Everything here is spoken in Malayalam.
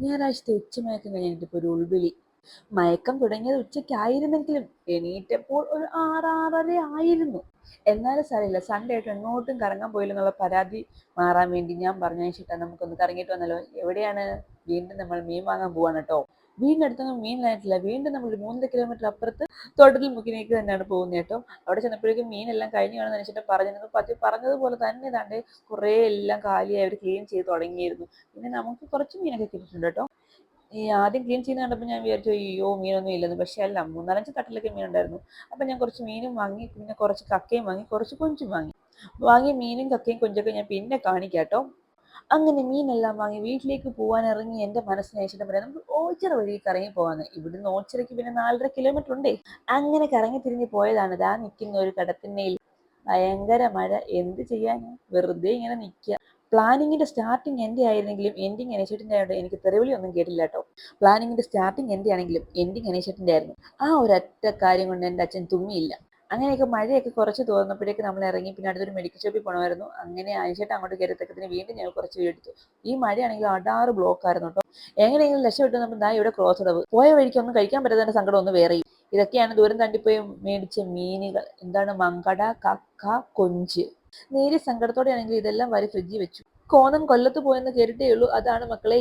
ഞായറാഴ്ചത്തെ ഉച്ചമയക്കം കഴിഞ്ഞിട്ടിപ്പോൾ ഒരു ഉൾവിളി. മയക്കം തുടങ്ങിയത് ഉച്ചയ്ക്കായിരുന്നെങ്കിലും എണീറ്റപ്പോൾ ഒരു 6-6:30 ആയിരുന്നു. എന്നാലും സാരമില്ല, സൺഡേ ആയിട്ട് എങ്ങോട്ടും കറങ്ങാൻ പോയില്ലെന്നുള്ള പരാതി മാറാൻ വേണ്ടി ഞാൻ പറഞ്ഞു, ചേട്ടാ നമുക്കൊന്ന് കറങ്ങിയിട്ട് വന്നല്ലോ. എവിടെയാണ്? വീണ്ടും നമ്മൾ മീൻ വാങ്ങാൻ പോവാണ് കേട്ടോ. വീടിനടുത്തൊന്നും മീനിലായിട്ടില്ല. വീണ്ടും നമ്മൾ 3 കിലോമീറ്റർ അപ്പുറത്ത് തോട്ടത്തിൽ മുക്കിനേക്ക് തന്നെയാണ് പോകുന്നത് കേട്ടോ. അവിടെ ചെന്നപ്പോഴേക്കും മീനെല്ലാം കഴിഞ്ഞ് കാണുന്ന ചേട്ടൻ പറഞ്ഞിരുന്നു. പറഞ്ഞതുപോലെ തന്നെ താണ്ടേ കുറേ എല്ലാം കാലിയായി അവർ ക്ലീൻ ചെയ്ത് തുടങ്ങിയിരുന്നു. പിന്നെ നമുക്ക് കുറച്ച് മീനൊക്കെ കിട്ടിയിട്ടുണ്ട് കേട്ടോ. ഈ ആദ്യം ക്ലീൻ ചെയ്യുന്ന കണ്ടപ്പോൾ ഞാൻ വിചാരിച്ചു അയ്യോ മീനൊന്നും ഇല്ലെന്ന്. പക്ഷെ അല്ല, 3-4 തട്ടിലൊക്കെ മീനുണ്ടായിരുന്നു. അപ്പം ഞാൻ കുറച്ച് മീനും വാങ്ങി, പിന്നെ കുറച്ച് കക്കയും വാങ്ങി, കുറച്ച് കൊഞ്ചും വാങ്ങി. വാങ്ങിയ മീനും കക്കയും കൊഞ്ചൊക്കെ ഞാൻ പിന്നെ കാണിക്കാം കേട്ടോ. അങ്ങനെ മീനെല്ലാം വാങ്ങി വീട്ടിലേക്ക് പോകാൻ ഇറങ്ങി എൻ്റെ മനസ്സിന് അയച്ചിട്ട് പറയാം, നമുക്ക് ഓച്ചിറ വഴി കറങ്ങി പോകാന്ന്. ഇവിടുന്ന് ഓച്ചിറയ്ക്ക് പിന്നെ 4.5 കിലോമീറ്റർ ഉണ്ടേ. അങ്ങനെ കറങ്ങി തിരിഞ്ഞ് പോയതാണ്. ദാ നിൽക്കുന്ന ഒരു കടത്തിണ്ണയിൽ ഭയങ്കര മഴ. എന്ത് ചെയ്യാൻ, വെറുതെ ഇങ്ങനെ നിൽക്കുക. പ്ലാനിങ്ങിന്റെ സ്റ്റാർട്ടിങ് എൻ്റെ ആയിരുന്നെങ്കിലും എൻഡിങ് അനീഷേട്ടൻ്റെ ആയതുകൊണ്ട് എനിക്ക് തെറിവിളി ഒന്നും കേട്ടില്ല കേട്ടോ. പ്ലാനിങ്ങിന്റെ സ്റ്റാർട്ടിങ് എൻ്റെ ആണെങ്കിലും എൻഡിങ് അനീഷേട്ടൻ്റെ ആയിരുന്നു. ആ ഒരൊറ്റ കാര്യം കൊണ്ട് എൻ്റെ അച്ഛൻ തുമ്മിയില്ല. അങ്ങനെയൊക്കെ മഴയൊക്കെ കുറച്ച് തോന്നുമ്പോഴേക്ക് നമ്മൾ ഇറങ്ങി. പിന്നെ അടുത്തൊരു മെഡിക്കൽ ഷോപ്പിൽ പോകണമായിരുന്നു. അങ്ങനെ അനീഷേട്ടൻ അങ്ങോട്ട് കയറിയത്തക്കത്തിന് വീണ്ടും ഞങ്ങൾ കുറച്ച് വീഡിയോ എടുത്തു. ഈ മഴയാണെങ്കിൽ അടാറ് ബ്ലോക്ക് ആയിരുന്നു കേട്ടോ. എങ്ങനെയെങ്കിലും രക്ഷപ്പെട്ടു നമ്മൾ ദാ ഇവിടെ ക്രോസ് ഇടവ്. പോയ വഴിക്ക് ഒന്നും കഴിക്കാൻ പറ്റാത്തതിന്റെ സങ്കടം ഒന്ന് വേറെയും. ഇതൊക്കെയാണ് ദൂരം തണ്ടിപ്പോയി മേടിച്ച മീനുകൾ. എന്താണ്, മങ്കട, കക്ക, കൊഞ്ച്. നേരിയ സങ്കടത്തോടെയാണെങ്കിൽ ഇതെല്ലാം വാരി ഫ്രിഡ്ജിൽ വെച്ചു. കോണം കൊല്ലത്ത് പോയെന്ന് കേട്ടിട്ടേ ഉള്ളൂ. അതാണ് മക്കളെ